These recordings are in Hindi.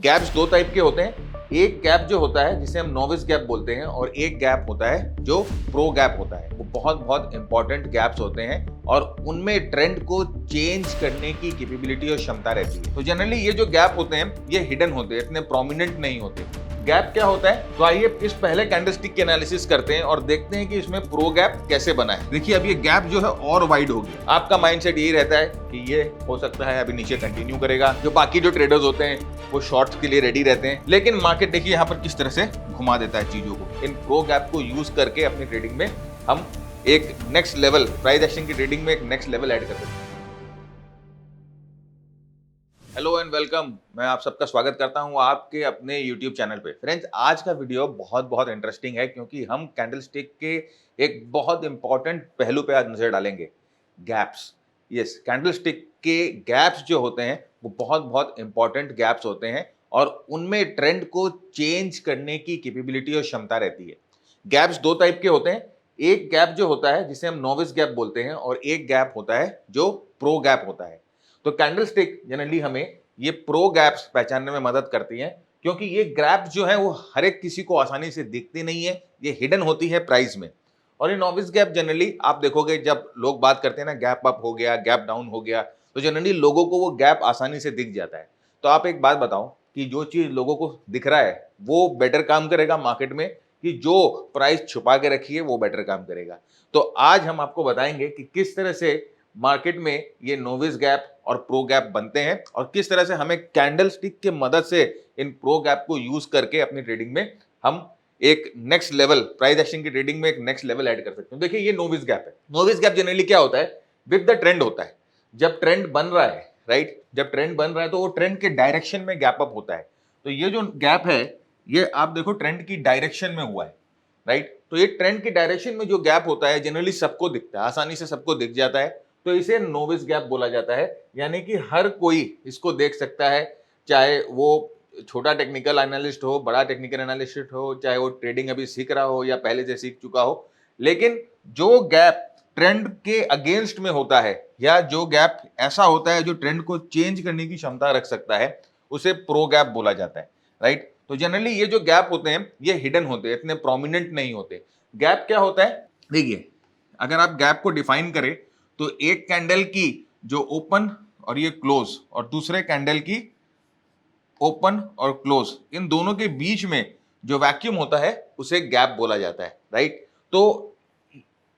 गैप्स दो टाइप के होते हैं। एक गैप जो होता है जिसे हम नोविस गैप बोलते हैं और एक गैप होता है जो प्रो गैप होता है। वो बहुत बहुत इंपॉर्टेंट गैप्स होते हैं और उनमें ट्रेंड को चेंज करने की कैपेबिलिटी और क्षमता रहती है। तो जनरली ये जो गैप होते हैं ये हिडन होते हैं, इतने प्रोमिनेंट नहीं होते। गैप क्या होता है, तो आइए इस पहले कैंडलस्टिक के एनालिसिस करते हैं और देखते हैं कि इसमें प्रो गैप कैसे बना है। देखिए अब ये गैप जो है और वाइड हो गया। आपका माइंडसेट यही रहता है कि ये हो सकता है अभी नीचे कंटिन्यू करेगा। जो बाकी जो ट्रेडर्स होते हैं वो शॉर्ट्स के लिए रेडी रहते हैं, लेकिन मार्केट देखिए यहाँ पर किस तरह से घुमा देता है चीजों को। इन प्रो गैप को यूज करके अपनी ट्रेडिंग में हम एक नेक्स्ट लेवल, प्राइस एक्शन की ट्रेडिंग में एक नेक्स्ट लेवल ऐड कर सकते हैं। हेलो एंड वेलकम, मैं आप सबका स्वागत करता हूं आपके अपने YouTube चैनल पे। फ्रेंड्स, आज का वीडियो बहुत बहुत इंटरेस्टिंग है क्योंकि हम कैंडलस्टिक के एक बहुत इंपॉर्टेंट पहलू पे आज नजर डालेंगे, गैप्स। यस, कैंडलस्टिक के गैप्स जो होते हैं वो बहुत बहुत इंपॉर्टेंट गैप्स होते हैं और उनमें ट्रेंड को चेंज करने की कैपेबिलिटी और क्षमता रहती है। गैप्स दो टाइप के होते हैं। एक गैप जो होता है जिसे हम नोविस गैप बोलते हैं और एक गैप होता है जो प्रो गैप होता है। तो कैंडलस्टिक जनरली हमें ये प्रो गैप्स पहचानने में मदद करती हैं क्योंकि ये गैप जो है वो हर एक किसी को आसानी से दिखती नहीं है, ये हिडन होती है प्राइस में। और ये नोविस गैप जनरली आप देखोगे जब लोग बात करते हैं ना, गैप अप हो गया, गैप डाउन हो गया, तो जनरली लोगों को वो गैप आसानी से दिख जाता है। तो आप एक बात बताओ कि जो चीज लोगों को दिख रहा है वो बेटर काम करेगा मार्केट में, कि जो प्राइस छुपा के रखी है वो बेटर काम करेगा। तो आज हम आपको बताएंगे कि किस तरह से मार्केट में ये नोविस गैप और प्रो गैप बनते हैं और किस तरह से हमें कैंडलस्टिक के मदद से इन प्रो गैप को यूज करके अपनी ट्रेडिंग में हम एक नेक्स्ट लेवल, प्राइस एक्शन की ट्रेडिंग में एक नेक्स्ट लेवल ऐड कर सकते हैं। देखिए ये नोविस गैप है। नोविस गैप जनरली क्या होता है, विद द ट्रेंड होता है। जब ट्रेंड बन रहा है, राइट, जब ट्रेंड बन रहा है तो वो ट्रेंड के डायरेक्शन में गैप अप होता है। तो ये जो गैप है ये आप देखो ट्रेंड की डायरेक्शन में हुआ है, राइट। तो ये ट्रेंड की डायरेक्शन में जो गैप होता है जनरली सबको दिखता है, आसानी से सबको दिख जाता है, तो इसे नोविस गैप बोला जाता है। यानी कि हर कोई इसको देख सकता है, चाहे वो छोटा टेक्निकल एनालिस्ट हो, बड़ा टेक्निकल एनालिस्ट हो, चाहे वो ट्रेडिंग अभी सीख रहा हो या पहले से सीख चुका हो। लेकिन जो गैप ट्रेंड के अगेंस्ट में होता है या जो गैप ऐसा होता है जो ट्रेंड को चेंज करने की क्षमता रख सकता है, उसे प्रो गैप बोला जाता है, राइट। तो जनरली ये जो गैप होते हैं ये हिडन होते हैं, इतने प्रोमिनेंट नहीं होते। गैप क्या होता है, देखिए अगर आप गैप को डिफाइन करें तो एक कैंडल की जो ओपन और ये क्लोज और दूसरे कैंडल की ओपन और क्लोज, इन दोनों के बीच में जो वैक्यूम होता है उसे गैप बोला जाता है, राइट। तो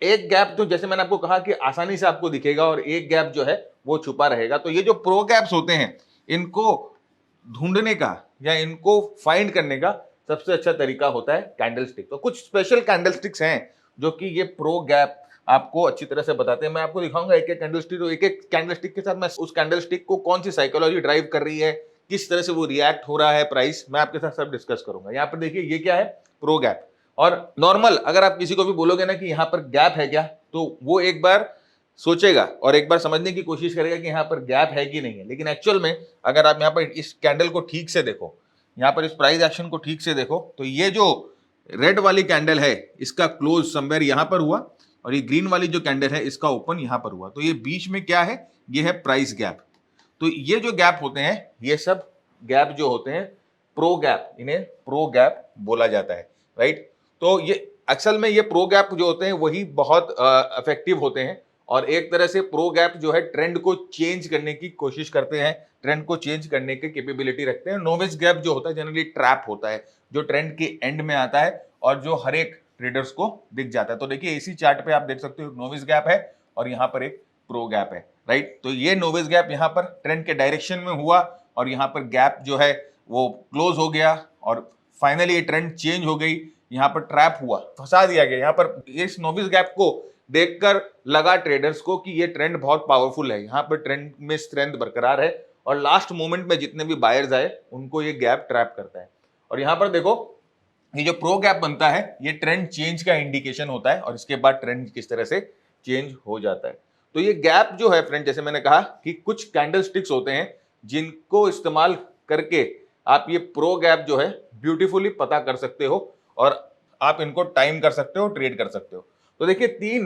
एक गैप तो जैसे मैंने आपको कहा कि आसानी से आपको दिखेगा और एक गैप जो है वो छुपा रहेगा। तो ये जो प्रो गैप्स होते हैं इनको ढूंढने का या इनको फाइंड करने का सबसे अच्छा तरीका होता है कैंडलस्टिक। तो कुछ स्पेशल कैंडलस्टिक्स हैं जो कि ये प्रो गैप आपको अच्छी तरह से बताते हैं। मैं आपको दिखाऊंगा एक एक कैंडलस्टिक, तो एक एक कैंडलस्टिक के साथ मैं उस कैंडलस्टिक को कौन सी साइकोलॉजी ड्राइव कर रही है, किस तरह से वो रिएक्ट हो रहा है प्राइस, मैं आपके साथ सब डिस्कस करूंगा। यहाँ पर देखिए ये क्या है, प्रो गैप। और नॉर्मल अगर आप किसी को भी बोलोगे ना कि यहाँ पर गैप है क्या, तो वो एक बार सोचेगा और एक बार समझने की कोशिश करेगा कि यहाँ पर गैप है कि नहीं है। लेकिन एक्चुअल में अगर आप यहाँ पर इस कैंडल को ठीक से देखो, यहाँ पर इस प्राइस एक्शन को ठीक से देखो, तो ये जो रेड वाली कैंडल है इसका क्लोज समवेयर यहाँ पर हुआ और ये ग्रीन वाली जो कैंडल है इसका ओपन यहाँ पर हुआ। तो ये बीच में क्या है, ये है प्राइस गैप। तो ये जो गैप होते हैं ये सब गैप जो होते हैं प्रो गैप, इन्हें प्रो गैप बोला जाता है, राइट। तो ये असल में ये प्रो गैप जो होते हैं वही बहुत इफेक्टिव होते हैं और एक तरह से प्रो गैप जो है ट्रेंड को चेंज करने की कोशिश करते हैं, ट्रेंड को चेंज करने की कैपेबिलिटी रखते हैं। नोविस गैप जो होता है जनरली ट्रैप होता है, जो ट्रेंड के एंड में आता है और जो हर एक ट्रेडर्स को दिख जाता है। तो देखिए इसी चार्ट पे आप देख सकते हो नोविस गैप है और यहाँ पर एक प्रो गैप है, राइट। तो ये नोविस गैप यहाँ पर ट्रेंड के डायरेक्शन में हुआ और यहाँ पर गैप जो है वो क्लोज हो गया और फाइनली ये ट्रेंड चेंज हो गई, यहाँ पर ट्रैप हुआ, फंसा दिया गया। यहाँ पर इस नोविस गैप को देखकर लगा ट्रेडर्स को कि ये ट्रेंड बहुत पावरफुल है, यहाँ पर ट्रेंड में स्ट्रेंथ बरकरार है और लास्ट मोमेंट में जितने भी बायर्स आए उनको ये गैप ट्रैप करता है। और यहाँ पर देखो ये जो प्रो गैप बनता है ये ट्रेंड चेंज का इंडिकेशन होता है और इसके बाद ट्रेंड किस तरह से चेंज हो जाता है। तो ये गैप जो है फ्रेंड, जैसे मैंने कहा कि कुछ कैंडलस्टिक्स होते हैं जिनको इस्तेमाल करके आप ये प्रो गैप जो है ब्यूटीफुली पता कर सकते हो और आप इनको टाइम कर सकते हो, ट्रेड कर सकते हो। तो देखिए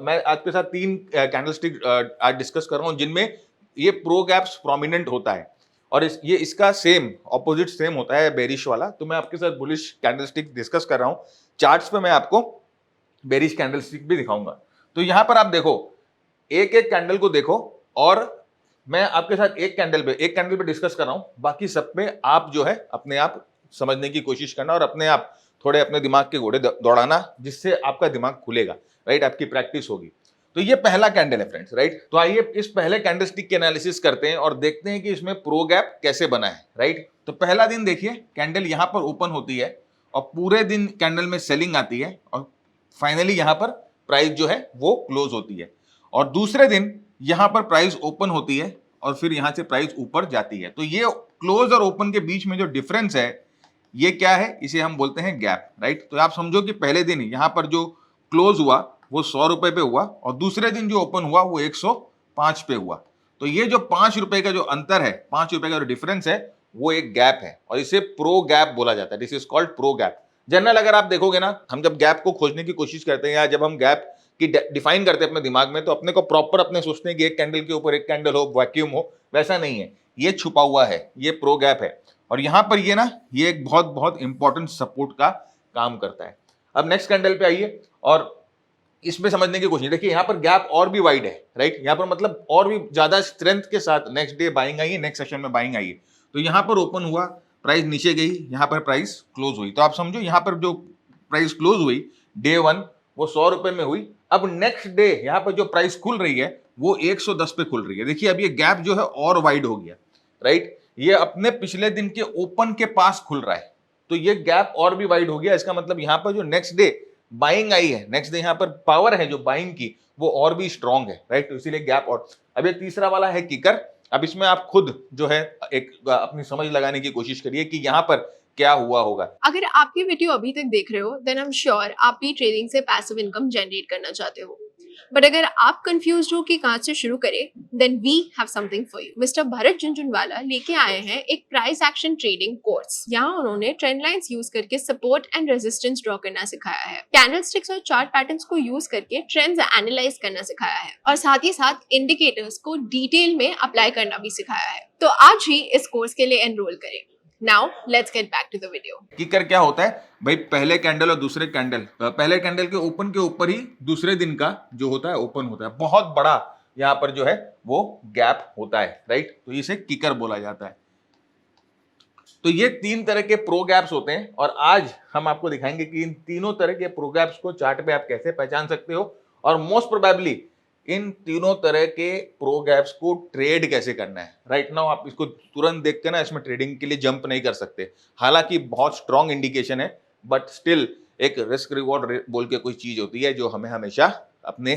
मैं आज के साथ तीन कैंडलस्टिक आज डिस्कस कर रहा हूं जिनमें ये प्रो गैप्स प्रोमिनेंट होता है। और ये इसका सेम ऑपोजिट सेम होता है बेरिश वाला। तो मैं आपके साथ बुलिश कैंडलस्टिक डिस्कस कर रहा हूं। चार्ट्स पे मैं आपको बेरिश कैंडलस्टिक भी दिखाऊंगा। तो यहां पर आप देखो, एक एक कैंडल को देखो, और मैं आपके साथ एक कैंडल पे डिस्कस कर रहा हूं, बाकी सब पे आप जो है अपने आप समझने की कोशिश करना और अपने आप थोड़े अपने दिमाग के घोड़े दौड़ाना, जिससे आपका दिमाग खुलेगा, राइट, आपकी प्रैक्टिस होगी। तो ये पहला कैंडल है फ्रेंड्स, राइट। तो आइए इस पहले कैंडलस्टिक के एनालिसिस करते हैं और देखते हैं कि इसमें प्रो गैप कैसे बना है, राइट। तो पहला दिन देखिए, कैंडल यहां पर ओपन होती है और पूरे दिन कैंडल में सेलिंग आती है और फाइनली यहां पर प्राइस जो है वो क्लोज होती है। और दूसरे दिन यहां पर प्राइस ओपन होती है और फिर यहां से प्राइस ऊपर जाती है। तो ये क्लोज और ओपन के बीच में जो डिफरेंस है, ये क्या है, इसे हम बोलते हैं गैप, राइट। तो आप समझो कि पहले दिन यहां पर जो क्लोज हुआ वो 100 रुपए पे हुआ और दूसरे दिन जो ओपन हुआ वो 105 पे हुआ। तो ये जो 5 रुपए का जो अंतर है, 5 रुपए का जो डिफरेंस है, वो एक गैप है और इसे प्रो गैप बोला जाता है। This is called pro gap. General अगर आप देखोगे ना, हम जब गैप को खोजने की कोशिश करते हैं या जब हम गैप की डिफाइन करते हैं अपने दिमाग में, तो अपने को प्रॉपर अपने सोचते हैं कि एक कैंडल के ऊपर एक कैंडल हो, वैक्यूम हो, वैसा नहीं है। ये छुपा हुआ है, ये प्रो गैप है। और यहां पर ये ना, ये एक बहुत बहुत इंपॉर्टेंट सपोर्ट का काम करता है। अब नेक्स्ट कैंडल पे आइए और इसमें समझने की कोशिश। देखिए यहां पर गैप और भी वाइड है, राइट। यहां पर मतलब और भी ज्यादा स्ट्रेंथ के साथ नेक्स्ट डे बाइंग आई है, नेक्स्ट सेशन में बाइंग आई है। तो यहां पर ओपन हुआ, प्राइस नीचे गई, यहां पर प्राइस क्लोज हुई। तो आप समझो यहां पर जो प्राइस क्लोज हुई डे 1 वो 100 रुपए में हुई। अब नेक्स्ट डे यहां पर जो प्राइस खुल रही है वो 110 पे खुल रही है। देखिए अब ये गैप जो है और वाइड हो गया, राइट। ये अपने पिछले दिन के ओपन के पास खुल रहा है, तो ये गैप और भी वाइड हो गया। इसका मतलब यहां पर जो नेक्स्ट डे बाइंग आई है, नेक्स्ट डे यहां पर पावर है जो बाइंग की, वो और भी स्ट्रांग है, राइट। तो इसीलिए गैप। और अब एक तीसरा वाला है किकर। अब इसमें आप खुद जो है एक अपनी समझ लगाने की कोशिश करिए कि यहां पर क्या हुआ होगा। अगर आप ये वीडियो अभी तक देख रहे हो देन आई एम श्योर आप भी ट्रेडिंग से पैसिव इनकम जनरेट करना चाहते हो। बट अगर आप कंफ्यूज हो कि कहाँ से शुरू करें, then we have something for you. Mister Bharat Jhunjhunwala लेके आए हैं एक प्राइस एक्शन ट्रेडिंग कोर्स। यहाँ उन्होंने ट्रेंड लाइंस यूज करके सपोर्ट एंड रेजिस्टेंस ड्रॉ करना सिखाया है, कैंडलस्टिक्स और चार्ट पैटर्न्स को यूज करके ट्रेंड्स एनालाइज करना सिखाया है और साथ ही साथ इंडिकेटर्स को डिटेल में अप्लाई करना भी सिखाया है। तो आज ही इस कोर्स के लिए एनरोल करें। Now let's get back to the video. Kicker क्या होता है भाई, पहले कैंडल और दूसरे कैंडल, पहले कैंडल के ओपन के ऊपर ही दूसरे दिन का जो होता है ओपन होता है, बहुत बड़ा यहां पर जो है वो गैप होता है, राइट। तो इसे किकर बोला जाता है। तो ये 3 तरह के प्रो गैप्स होते हैं और आज हम आपको दिखाएंगे कि इन तीनों तरह के प्रो गैप्स को चार्ट पे आप कैसे पहचान सकते हो और मोस्ट प्रोबेबली इन तीनों तरह के प्रो गैप्स को ट्रेड कैसे करना है। राइट नाउ आप इसको तुरंत देख के ना इसमें ट्रेडिंग के लिए जंप नहीं कर सकते, हालांकि बहुत स्ट्रॉन्ग इंडिकेशन है, बट स्टिल एक रिस्क रिवॉर्ड बोल के कोई चीज होती है जो हमें हमेशा अपने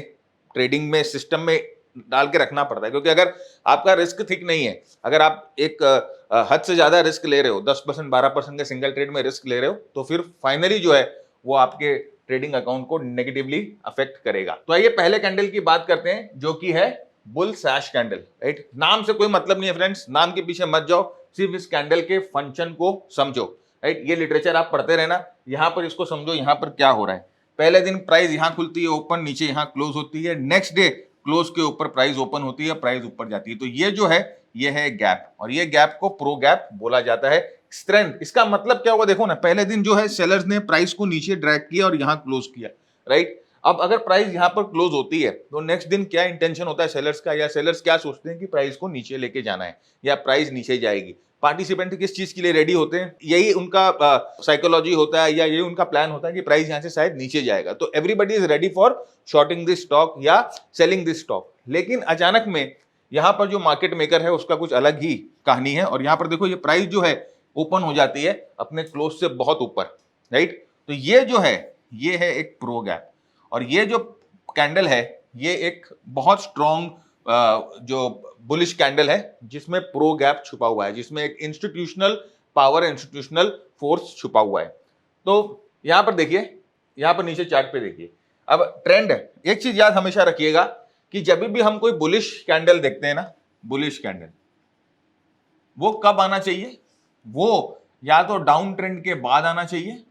ट्रेडिंग में सिस्टम में डाल के रखना पड़ता है। क्योंकि अगर आपका रिस्क ठीक नहीं है, अगर आप एक हद से ज्यादा रिस्क ले रहे हो, 10% 12% के सिंगल ट्रेड में रिस्क ले रहे हो, तो फिर फाइनली जो है वो आपके ट्रेडिंग अकाउंट को नेगेटिवली अफेक्ट करेगा। तो आइए पहले कैंडल की बात करते हैं जो कि है बुल सैश कैंडल, राइट। नाम से कोई मतलब नहीं है फ्रेंड्स, नाम के पीछे मत जाओ, सिर्फ इस कैंडल के फंक्शन को समझो, राइट। ये लिटरेचर आप पढ़ते रहना, यहां पर इसको समझो, यहां पर क्या हो रहा है। पहले दिन प्राइस यहां खुलती है ओपन, नीचे यहां क्लोज होती है, नेक्स्ट डे क्लोज के ऊपर प्राइस ओपन होती है, प्राइस ऊपर जाती है। तो ये जो है ये है गैप और ये गैप को प्रो गैप बोला जाता है। स्ट्रेंथ, इसका मतलब क्या होगा देखो ना, पहले दिन जो है सेलर्स ने प्राइस को नीचे ड्रैग किया और यहां क्लोज किया, राइट। अब अगर प्राइस यहां पर क्लोज होती है तो नेक्स्ट दिन क्या इंटेंशन होता है सेलर्स का, या सेलर्स क्या सोचते हैं कि प्राइस को नीचे लेके जाना है या प्राइस नीचे जाएगी। पार्टिसिपेंट किस चीज के लिए रेडी होते हैं, यही उनका साइकोलॉजी होता है या यही उनका प्लान होता है कि प्राइस यहां से शायद नीचे जाएगा। तो everybody is ready for shorting this stock या सेलिंग दिस स्टॉक। लेकिन अचानक में यहां पर जो मार्केट मेकर है उसका कुछ अलग ही कहानी है और यहां पर देखो ये प्राइस जो है ओपन हो जाती है अपने क्लोज से बहुत ऊपर, राइट। तो ये जो है ये है एक प्रो गैप और ये जो कैंडल है ये एक बहुत स्ट्रॉन्ग जो बुलिश कैंडल है जिसमें प्रो गैप छुपा हुआ है, जिसमें एक इंस्टीट्यूशनल पावर, इंस्टीट्यूशनल फोर्स छुपा हुआ है। तो यहां पर देखिए, यहां पर नीचे चार्ट पे देखिए। अब ट्रेंड, एक चीज याद हमेशा रखिएगा कि जब भी हम कोई बुलिश कैंडल देखते हैं ना, बुलिश कैंडल वो कब आना चाहिए, वो या तो डाउन ट्रेंड के बाद आना चाहिए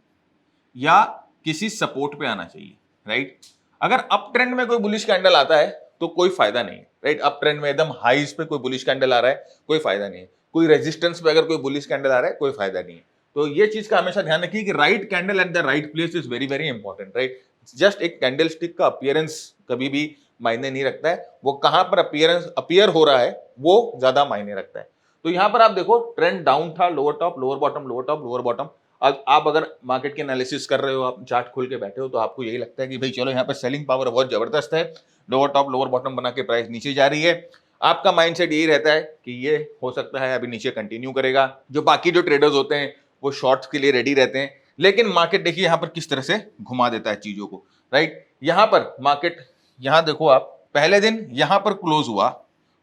या किसी सपोर्ट पे आना चाहिए, राइट। अगर अप ट्रेंड में कोई बुलिश कैंडल आता है तो कोई फायदा नहीं है, राइट। अप ट्रेंड में एकदम हाईज पे कोई बुलिश कैंडल आ रहा है कोई फायदा नहीं है। कोई रेजिस्टेंस पे अगर कोई बुलिश कैंडल आ रहा है कोई फायदा नहीं है। तो ये चीज का हमेशा ध्यान रखिए कि right candle at the right place is very very important, right. Just एक कैंडल स्टिक का अपीयरेंस कभी भी मायने नहीं रखता है, वो कहां पर अपीयर हो रहा है वो ज्यादा मायने रखता है। तो यहां पर आप देखो ट्रेंड डाउन था, lower top lower bottom lower top lower bottom. अब आप अगर मार्केट के एनालिसिस कर रहे हो, आप चार्ट खोल के बैठे हो, तो आपको यही लगता है कि भाई चलो यहाँ पर सेलिंग पावर बहुत जबरदस्त है, लोअर टॉप लोअर बॉटम बना के प्राइस नीचे जा रही है। आपका माइंडसेट यही रहता है कि ये हो सकता है अभी नीचे कंटिन्यू करेगा। जो बाकी जो ट्रेडर्स होते हैं वो शॉर्ट्स के लिए रेडी रहते हैं, लेकिन मार्केट देखिए यहाँ पर किस तरह से घुमा देता है चीजों को, राइट। यहाँ पर मार्केट, यहाँ देखो आप, पहले दिन यहाँ पर क्लोज हुआ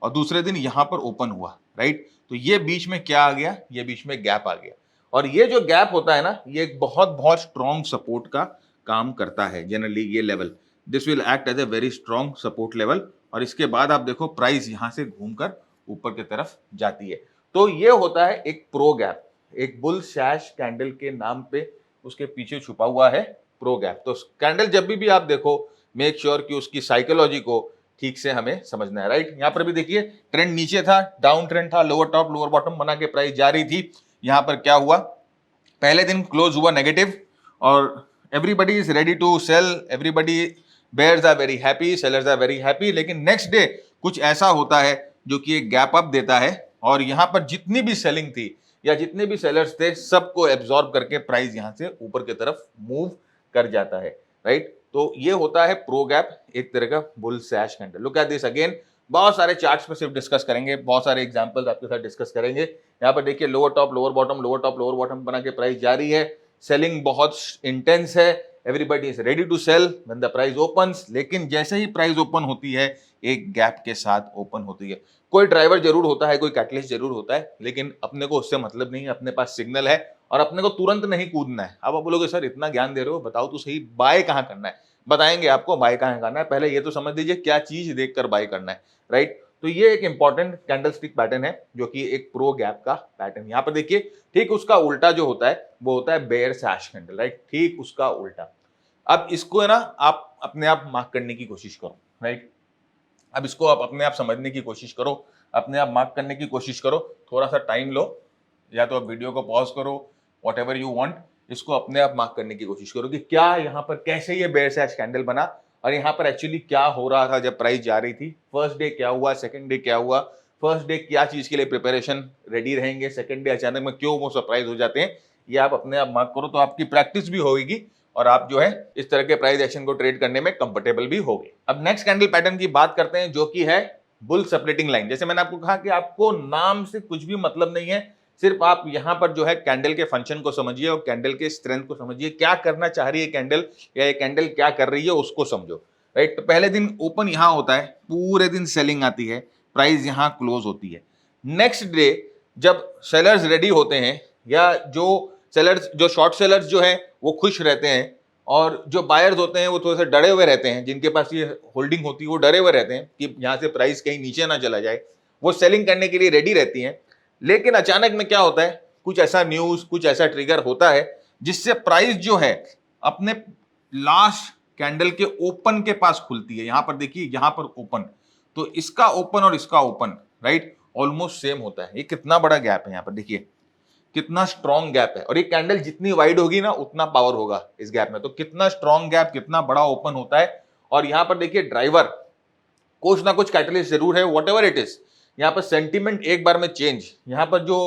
और दूसरे दिन यहाँ पर ओपन हुआ, राइट। तो ये बीच में क्या आ गया, ये बीच में गैप आ गया, और ये जो गैप होता है ना, ये एक बहुत बहुत स्ट्रॉन्ग सपोर्ट का काम करता है जनरली। ये level, this will act as a very strong support level, और इसके बाद आप देखो प्राइस यहां से घूमकर ऊपर की तरफ जाती है। तो ये होता है एक प्रो गैप, एक बुल शैश कैंडल के नाम पे उसके पीछे छुपा हुआ है प्रो गैप। तो कैंडल जब भी आप देखो, मेक श्योर कि उसकी साइकोलॉजी को ठीक से हमें समझना है, राइट। यहाँ पर भी देखिए ट्रेंड नीचे था, डाउन ट्रेंड था, लोअर टॉप लोअर बॉटम बना के प्राइस जा रही थी। यहाँ पर क्या हुआ, पहले दिन क्लोज हुआ नेगेटिव और everybody is ready to sell, everybody bears are very happy, sellers are very happy. लेकिन नेक्स्ट डे कुछ ऐसा होता है जो कि एक गैप अप देता है, और यहाँ पर जितनी भी सेलिंग थी या जितने भी सेलर्स थे सबको एब्जॉर्ब करके प्राइस यहाँ से ऊपर की तरफ मूव कर जाता है, राइट। तो ये होता है प्रो गैप, एक तरह का bull सैश candle. Look at this again, बहुत सारे चार्ट्स पे सिर्फ डिस्कस करेंगे, बहुत सारे एग्जांपल्स आपके साथ डिस्कस करेंगे। यहाँ पर देखिए lower top lower bottom lower top lower bottom बना के प्राइस जारी है, सेलिंग बहुत इंटेंस है, everybody is ready to sell when the price opens. लेकिन जैसे ही प्राइस ओपन होती है एक गैप के साथ ओपन होती है। कोई ड्राइवर जरूर होता है, कोई कैटलिस्ट जरूर होता है, लेकिन अपने को उससे मतलब नहीं है, अपने पास सिग्नल है और अपने को तुरंत नहीं कूदना है। अब आप बोलोगे सर इतना ज्ञान दे रहे हो, बताओ तो सही बाय कहाँ करना है। बताएंगे आपको बाय कहाँ करना है, पहले ये तो समझ लीजिए क्या चीज देखकर बाय करना है, राइट। तो ये एक इंपॉर्टेंट कैंडलस्टिक पैटर्न है जो कि एक प्रो गैप का पैटर्न। यहाँ पर देखिए ठीक उसका उल्टा जो होता है वो होता है बेयर सैश कैंडल, राइट, ठीक उसका उल्टा। अब इसको है ना आप अपने आप मार्क करने की कोशिश करो, राइट। अब इसको आप अपने आप समझने की कोशिश करो, अपने आप मार्क करने की कोशिश करो। थोड़ा सा टाइम लो, या तो आप वीडियो को पॉज करो, वॉट एवर यू वॉन्ट, इसको अपने आप मार्क करने की कोशिश करो कि क्या यहाँ पर कैसे ये बेयर सैश कैंडल बना और यहाँ पर एक्चुअली क्या हो रहा था जब प्राइस जा रही थी। फर्स्ट डे क्या हुआ, सेकंड डे क्या हुआ, फर्स्ट डे क्या चीज के लिए प्रिपरेशन रेडी रहेंगे, सेकंड डे अचानक में क्यों वो सरप्राइज हो जाते हैं, ये आप अपने आप मार्क करो। तो आपकी प्रैक्टिस भी होगी और आप जो है इस तरह के प्राइस एक्शन को ट्रेड करने में कंफर्टेबल भी होगे। अब नेक्स्ट कैंडल पैटर्न की बात करते हैं जो कि है बुल सेपरेटिंग लाइन। जैसे मैंने आपको कहा कि आपको नाम से कुछ भी मतलब नहीं है, सिर्फ आप यहाँ पर जो है कैंडल के फंक्शन को समझिए और कैंडल के स्ट्रेंथ को समझिए, क्या करना चाह रही है कैंडल या ये कैंडल क्या कर रही है उसको समझो, राइट। तो पहले दिन ओपन यहाँ होता है, पूरे दिन सेलिंग आती है, प्राइस यहाँ क्लोज होती है। नेक्स्ट डे जब सेलर्स रेडी होते हैं या जो सेलर्स जो शॉर्ट सेलर्स जो है वो खुश रहते हैं और जो बायर्स होते हैं वो थोड़े से डरे हुए रहते हैं, जिनके पास ये होल्डिंग होती है वो डरे हुए रहते हैं कि यहाँ से प्राइस कहीं नीचे ना चला जाए, वो सेलिंग करने के लिए रेडी रहती हैं। लेकिन अचानक में क्या होता है, कुछ ऐसा न्यूज कुछ ऐसा ट्रिगर होता है जिससे प्राइस जो है अपने लास्ट कैंडल के ओपन के पास खुलती है। यहां पर देखिए यहां पर ओपन, तो इसका ओपन और इसका ओपन, राइट, ऑलमोस्ट सेम होता है। ये कितना बड़ा गैप है, यहाँ पर देखिए कितना स्ट्रॉन्ग गैप है, और ये कैंडल जितनी वाइड होगी ना उतना पावर होगा इस गैप में। तो कितना स्ट्रॉन्ग गैप, कितना बड़ा ओपन होता है। और यहाँ पर देखिए ड्राइवर कुछ ना कुछ कैटलिस्ट जरूर है, वॉट एवर इट इज। यहाँ पर सेंटीमेंट एक बार में चेंज, यहाँ पर जो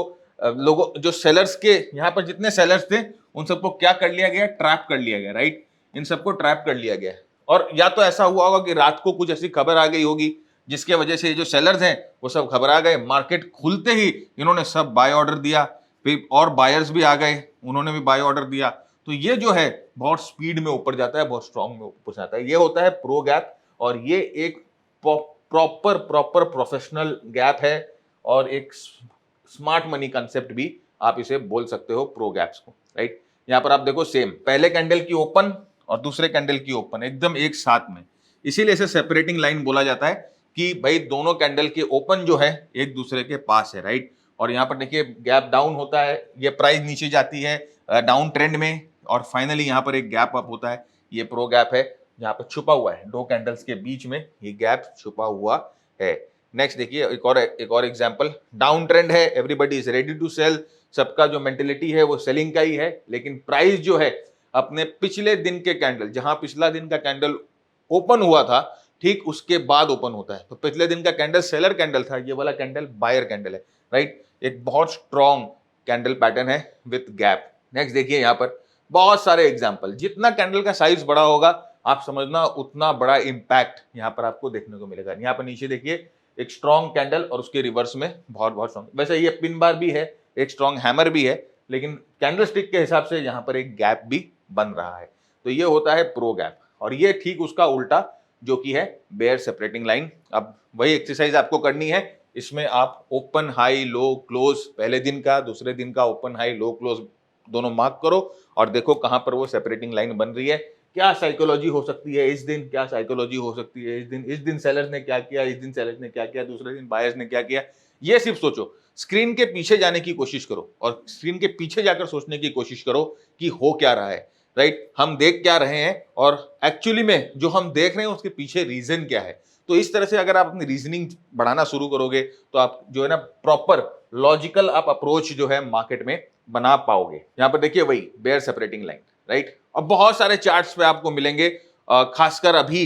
लोगों जो सेलर्स के यहाँ पर जितने सेलर्स थे उन सबको क्या कर लिया गया, ट्रैप कर लिया गया, राइट। इन सबको ट्रैप कर लिया गया। और या तो ऐसा हुआ होगा कि रात को कुछ ऐसी खबर आ गई होगी जिसके वजह से जो सेलर्स हैं वो सब घबरा गए, मार्केट खुलते ही इन्होंने सब बाय ऑर्डर दिया, फिर और बायर्स भी आ गए, उन्होंने भी बाय ऑर्डर दिया। तो ये जो है बहुत स्पीड में ऊपर जाता है, बहुत स्ट्रॉन्ग में ऊपर जाता है। ये होता है प्रो गैप, और ये एक प्रॉपर प्रोफेशनल गैप है और एक स्मार्ट मनी कंसेप्ट भी आप इसे बोल सकते हो प्रो गैप्स को, राइट। यहाँ पर आप देखो सेम, पहले कैंडल की ओपन और दूसरे कैंडल की ओपन एकदम एक साथ में, इसीलिए इसे सेपरेटिंग लाइन बोला जाता है कि भाई दोनों कैंडल के ओपन जो है एक दूसरे के पास है, राइट। और यहाँ पर देखिए गैप डाउन होता है, ये प्राइस नीचे जाती है डाउन ट्रेंड में, और फाइनली यहाँ पर एक गैप अप होता है। ये प्रो गैप है, यहाँ पर छुपा हुआ है दो कैंडल्स के बीच में, ये गैप छुपा हुआ है। नेक्स्ट देखिए एक और एग्जांपल, डाउन ट्रेंड है, everybody is ready to sell, सबका जो मेंटेलिटी है वो सेलिंग का ही है, लेकिन प्राइस जो है अपने पिछले दिन के कैंडल, जहां पिछला दिन का कैंडल ओपन हुआ था ठीक उसके बाद ओपन होता है, तो पिछले दिन का कैंडल सेलर कैंडल था, ये वाला कैंडल बायर कैंडल है, राइट। एक बहुत स्ट्रॉन्ग कैंडल पैटर्न है विथ गैप। नेक्स्ट देखिए यहाँ पर बहुत सारे एग्जांपल, जितना कैंडल का साइज बड़ा होगा आप समझना उतना बड़ा इंपैक्ट यहाँ पर आपको देखने को मिलेगा। यहाँ पर नीचे देखिए एक स्ट्रॉन्ग कैंडल और उसके रिवर्स में बहुत बहुत स्ट्रॉन्ग, वैसे ये पिन बार भी है, एक स्ट्रॉन्ग हैमर भी है, लेकिन कैंडल स्टिक के हिसाब से यहाँ पर एक गैप भी बन रहा है, तो ये होता है प्रो गैप। और ये ठीक उसका उल्टा जो कि है बेयर सेपरेटिंग लाइन। अब वही एक्सरसाइज आपको करनी है, इसमें आप ओपन हाई लो क्लोज, पहले दिन का दूसरे दिन का ओपन हाई लो क्लोज दोनों मार्क करो और देखो कहां पर वो सेपरेटिंग लाइन बन रही है, क्या साइकोलॉजी हो सकती है इस दिन, क्या साइकोलॉजी हो सकती है इस दिन सेलर्स ने क्या किया, इस दिन सेलर्स ने क्या किया, दूसरे दिन बायर्स ने क्या किया। ये सिर्फ सोचो, स्क्रीन के पीछे जाने की कोशिश करो और स्क्रीन के पीछे जाकर सोचने की कोशिश करो कि हो क्या रहा है, राइट। हम देख क्या रहे हैं और एक्चुअली में जो हम देख रहे हैं उसके पीछे रीजन क्या है। तो इस तरह से अगर आप अपनी रीजनिंग बढ़ाना शुरू करोगे तो आप जो है ना प्रॉपर लॉजिकल आप अप्रोच जो है मार्केट में बना पाओगे। यहाँ पर देखिए वही बेयर सेपरेटिंग लाइन, राइट। अब बहुत सारे चार्ट्स पे आपको मिलेंगे, खासकर अभी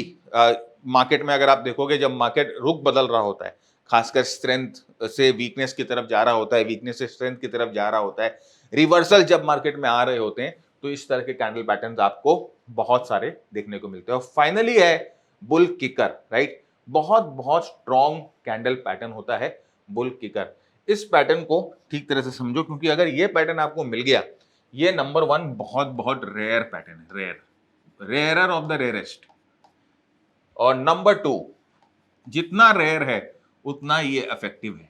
मार्केट में अगर आप देखोगे जब मार्केट रुख बदल रहा होता है, खासकर स्ट्रेंथ से वीकनेस की तरफ जा रहा होता है, वीकनेस से स्ट्रेंथ की तरफ जा रहा होता है, रिवर्सल जब मार्केट में आ रहे होते हैं, तो इस तरह के कैंडल पैटर्न्स आपको बहुत सारे देखने को मिलते हैं। और फाइनली है बुल किकर, राइट। बहुत बहुत स्ट्रॉन्ग कैंडल पैटर्न होता है बुल किकर। इस पैटर्न को ठीक तरह से समझो, क्योंकि अगर ये पैटर्न आपको मिल गया, ये नंबर 1 बहुत बहुत रेयर पैटर्न है, रेयरर ऑफ द रेयरेस्ट। और नंबर 2 जितना रेयर है उतना ये इफेक्टिव है,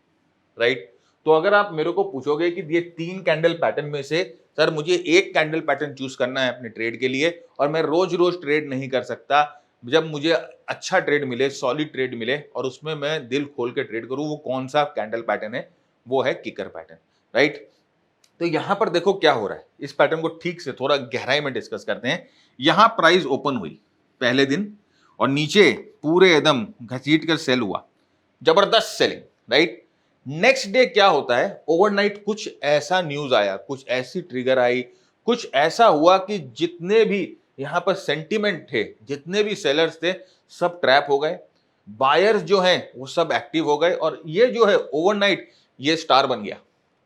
राइट। तो अगर आप मेरे को पूछोगे कि ये 3 कैंडल पैटर्न में से सर मुझे एक कैंडल पैटर्न चूज करना है अपने ट्रेड के लिए और मैं रोज रोज ट्रेड नहीं कर सकता, जब मुझे अच्छा ट्रेड मिले, सॉलिड ट्रेड मिले और उसमें मैं दिल खोल के ट्रेड करूं, वो कौन सा कैंडल पैटर्न है, वो है किकर पैटर्न, राइट। तो यहां पर देखो क्या हो रहा है, इस पैटर्न को ठीक से थोड़ा गहराई में डिस्कस करते हैं। यहां प्राइस ओपन हुई पहले दिन और नीचे पूरे एकदम घसीट कर सेल हुआ, जबरदस्त सेलिंग, राइट। नेक्स्ट डे क्या होता है, ओवरनाइट कुछ ऐसा न्यूज आया, कुछ ऐसी ट्रिगर आई, कुछ ऐसा हुआ कि जितने भी यहां पर सेंटिमेंट थे, जितने भी सेलर्स थे, सब ट्रैप हो गए, बायर्स जो हैं वो सब एक्टिव हो गए और ये जो है ओवरनाइट ये स्टार बन गया।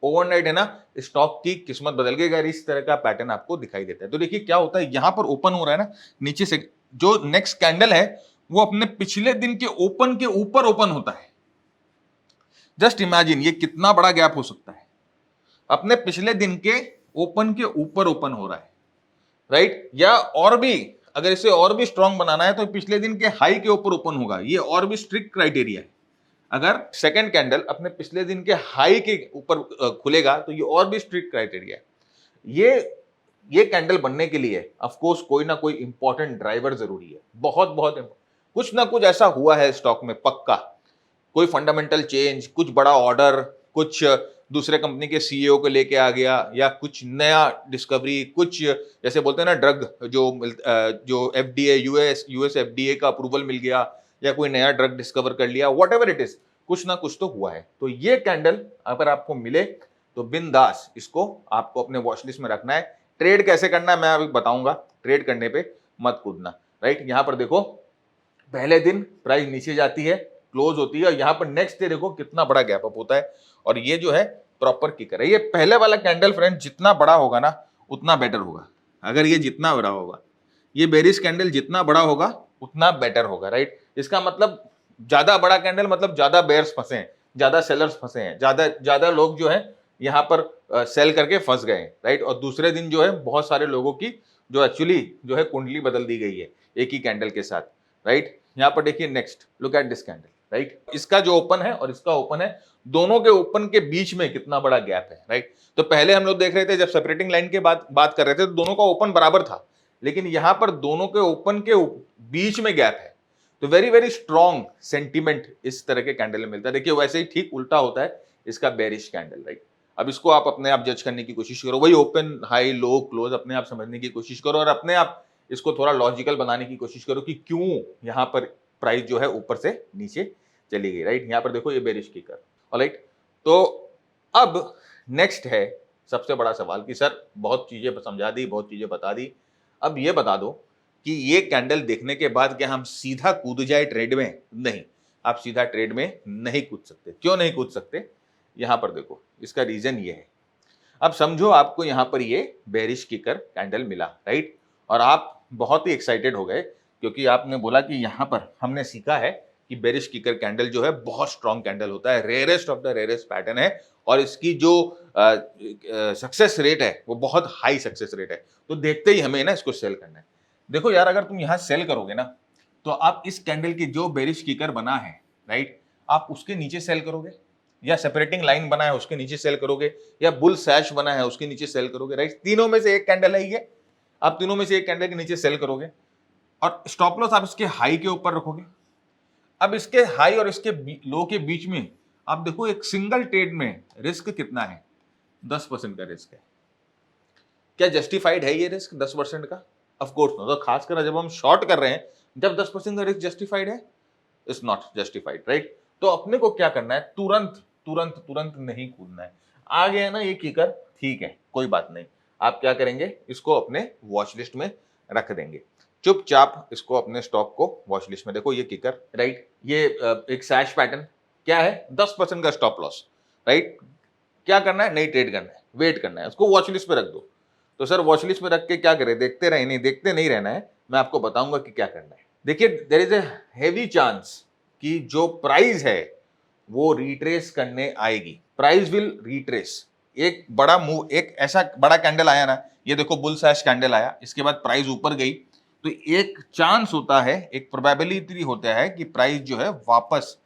ओवरनाइट है ना, स्टॉक की किस्मत बदल गई अगर इस तरह का पैटर्न आपको दिखाई देता है। तो देखिए क्या होता है, यहां पर ओपन हो रहा है ना, नीचे से जो नेक्स्ट कैंडल है वो अपने पिछले दिन के ओपन के ऊपर ओपन होता है। जस्ट इमेजिन ये कितना बड़ा गैप हो सकता है, अपने पिछले दिन के ओपन के ऊपर ओपन हो रहा है, राइट। या और भी अगर इसे और भी स्ट्रॉन्ग बनाना है तो पिछले दिन के हाई के ऊपर ओपन होगा, ये और भी स्ट्रिक्ट क्राइटेरिया है। अगर सेकंड कैंडल अपने पिछले दिन के हाई के ऊपर खुलेगा तो ये और भी स्ट्रिक्ट क्राइटेरिया है। ये कैंडल बनने के लिए ऑफ कोर्स कोई ना कोई इंपॉर्टेंट ड्राइवर जरूरी है, बहुत बहुत कुछ ना कुछ ऐसा हुआ है स्टॉक में पक्का, कोई फंडामेंटल चेंज, कुछ बड़ा ऑर्डर, कुछ दूसरे कंपनी के सीईओ को लेके आ गया, या कुछ नया डिस्कवरी, कुछ जैसे बोलते हैं ना ड्रग जो एफडीए यूएस एफडीए का अप्रूवल मिल गया, या कोई नया ड्रग डिस्कवर कर लिया, व्हाटएवर इट इज, कुछ ना कुछ तो हुआ है। तो ये कैंडल अगर आपको मिले तो बिंदास इसको आपको अपने वॉच लिस्ट में रखना है। ट्रेड कैसे करना है मैं अभी बताऊंगा, ट्रेड करने पे मत कूदना, राइट। यहां पर देखो पहले दिन प्राइस नीचे जाती है, क्लोज होती है और यहां पर नेक्स्ट डे देखो कितना बड़ा गैप अप होता है और ये जो है प्रॉपर किकर है। ये पहले वाला कैंडल फ्रेंड जितना बड़ा होगा ना उतना बेटर होगा, अगर ये जितना बड़ा होगा, ये बेरिश कैंडल जितना बड़ा होगा उतना बेटर होगा, राइट। इसका मतलब ज्यादा बड़ा कैंडल मतलब ज्यादा बेयर्स फंसे हैं, ज्यादा सेलर्स फंसे हैं, ज्यादा लोग जो है यहाँ पर सेल करके फंस गए हैं, राइट। और दूसरे दिन जो है बहुत सारे लोगों की जो एक्चुअली जो है कुंडली बदल दी गई है एक ही कैंडल के साथ, राइट। यहाँ पर देखिए next look at this candle, right. इसका जो ओपन है और इसका ओपन है, दोनों के ओपन के बीच में कितना बड़ा गैप है, राइट। तो पहले हम लोग देख रहे थे जब सेपरेटिंग लाइन के बात कर रहे थे तो दोनों का ओपन बराबर था, लेकिन यहां पर दोनों के ओपन के बीच में गैप है। तो वेरी वेरी स्ट्रॉन्ग सेंटीमेंट इस तरह के कैंडल में मिलता है। देखिए वैसे ही ठीक उल्टा होता है इसका बेरिश कैंडल, राइट। अब इसको आप अपने आप जज करने की कोशिश करो, वही ओपन हाई लो क्लोज अपने आप समझने की कोशिश करो और अपने आप इसको थोड़ा लॉजिकल बनाने की कोशिश करो कि क्यों यहां पर प्राइस जो है ऊपर से नीचे चली गई, राइट। यहाँ पर देखो ये बेरिश किकर, ऑलराइट। तो अब नेक्स्ट है सबसे बड़ा सवाल कि सर बहुत चीजें समझा दी, बहुत चीजें बता दी, अब ये बता दो कि ये कैंडल देखने के बाद क्या हम सीधा कूद जाए ट्रेड में? नहीं, आप सीधा ट्रेड में नहीं कूद सकते। क्यों नहीं कूद सकते? यहां पर देखो, इसका रीजन ये है। अब समझो आपको यहां पर ये बेरिश किकर कैंडल मिला, राइट, और आप बहुत ही एक्साइटेड हो गए क्योंकि आपने बोला कि यहां पर हमने सीखा है कि बेरिश किकर कैंडल जो है बहुत स्ट्रॉन्ग कैंडल होता है, rarest of the rarest pattern है, और इसकी जो सक्सेस रेट है वो बहुत हाई सक्सेस रेट है। तो देखते ही हमें ना इसको सेल करना है। देखो यार, अगर तुम यहां सेल करोगे ना तो आप इस कैंडल की जो बेरिश किकर बना है, राइट, आप उसके नीचे सेल करोगे, या सेपरेटिंग लाइन बना है उसके नीचे सेल करोगे, या बुल सैश बना है उसके नीचे सेल करोगे, राइट। तीनों में से एक कैंडल है ये, आप तीनों में से एक कैंडल के नीचे सेल करोगे और स्टॉप लॉस आप इसके हाई के ऊपर रखोगे। अब इसके हाई और इसके लो के बीच में आप देखो एक सिंगल ट्रेड में रिस्क कितना है? 10% का रिस्क है। क्या जस्टिफाइड है ये रिस्क 10% का? Of course not. तो खासकर जब हम शॉर्ट कर रहे हैं, जब 10% का रिस्क जस्टिफाइड है, इट्स नॉट जस्टिफाइड, राइट। तो अपने को क्या करना है? तुरंत तुरंत तुरंत नहीं कूदना है। आ गया ना ये किकर, ठीक है, कोई बात नहीं। आप क्या करेंगे? इसको अपने वॉच लिस्ट में रख देंगे, चुपचाप इसको अपने स्टॉक को वॉच लिस्ट में। देखो ये किकर, राइट, ये एक सैश पैटर्न क्या है? 10% का स्टॉप लॉस, राइट। क्या करना है? नहीं ट्रेड करना है, वेट करना है, उसको वॉच लिस्ट पे रख दो। तो सर वॉच लिस्ट में रख के क्या करें? देखते रहे? नहीं, देखते नहीं रहना है, मैं आपको बताऊंगा कि क्या करना है। देखिए, there is a heavy chance कि जो प्राइस है वो रिट्रेस करने आएगी, प्राइस विल रिट्रेस। एक बड़ा मूव, एक ऐसा बड़ा कैंडल आया ना, ये देखो बुल सैश कैंडल आया, इसके बाद प्राइस ऊपर गई, तो एक चांस होता है, एक प्रोबेबिलिटी होता है कि प्राइस जो है वापस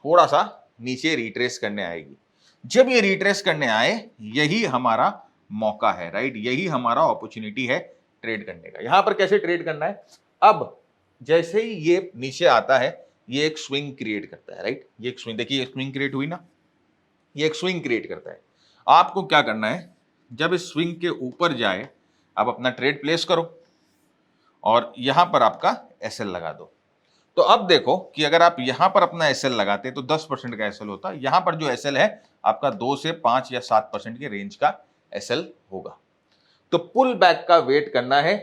थोड़ा सा नीचे रिट्रेस करने आएगी। जब ये रिट्रेस करने आए, यही हमारा मौका है, राइट, यही हमारा अपॉर्चुनिटी है ट्रेड करने का। यहां पर कैसे ट्रेड करना है? अब जैसे ही ये नीचे आता है, ये एक स्विंग क्रिएट करता है, राइट। ये एक स्विंग, देखिए स्विंग क्रिएट हुई ना, ये एक स्विंग क्रिएट करता है। आपको क्या करना है? जब इस स्विंग के ऊपर जाए, आप अपना ट्रेड प्लेस करो और यहां पर आपका एसएल लगा दो। तो अब देखो कि अगर आप यहां पर अपना एसएल लगाते तो 10% का एसएल होता, यहां पर जो एसएल है आपका 2 से 5 या 7% के रेंज का एसएल होगा। तो पुल बैक का वेट करना है।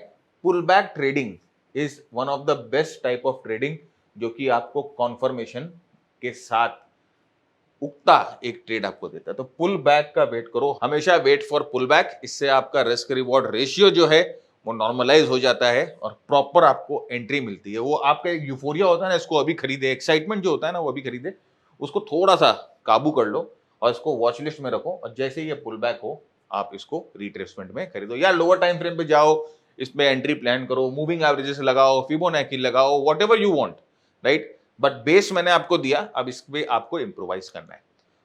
Pull back trading is one of the best type of trading जो कि आपको कॉन्फर्मेशन के साथ उगता एक ट्रेड आपको देता है। तो पुल बैक का वेट करो, हमेशा वेट फॉर पुल बैक। इससे आपका रिस्क रिवॉर्ड रेशियो जो है वो नॉर्मलाइज हो जाता है और प्रॉपर आपको एंट्री मिलती है। वो आपका एक यूफोरिया होता है ना, इसको अभी खरीदे, एक्साइटमेंट जो होता है ना वो अभी खरीदे, उसको थोड़ा सा काबू कर लो और इसको वॉच लिस्ट में रखो, और जैसे ये पुल बैक हो आप इसको रिट्रेसमेंट में खरीदो या लोअर टाइम फ्रेम पे जाओ, इसमें एंट्री प्लान करो, मूविंग एवरेजेस लगाओ, फिबोनाची लगाओ, whatever you want, right. But base मैंने आपको दिया, अब इस पे आपको इम्प्रोवाइज करना है।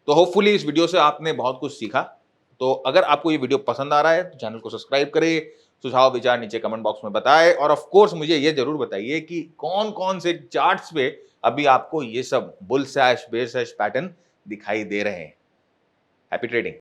तो होपफुली इस वीडियो से आपने बहुत कुछ सीखा। तो अगर आपको ये वीडियो पसंद आ रहा है तो चैनल को सब्सक्राइब करें, सुझाव विचार नीचे कमेंट बॉक्स में बताएं, और ऑफ कोर्स मुझे ये जरूर बताइए कि कौन कौन से चार्ट्स पे अभी आपको ये सब बुल सैश, बेयर सैश पैटर्न दिखाई दे रहे हैं। Happy trading.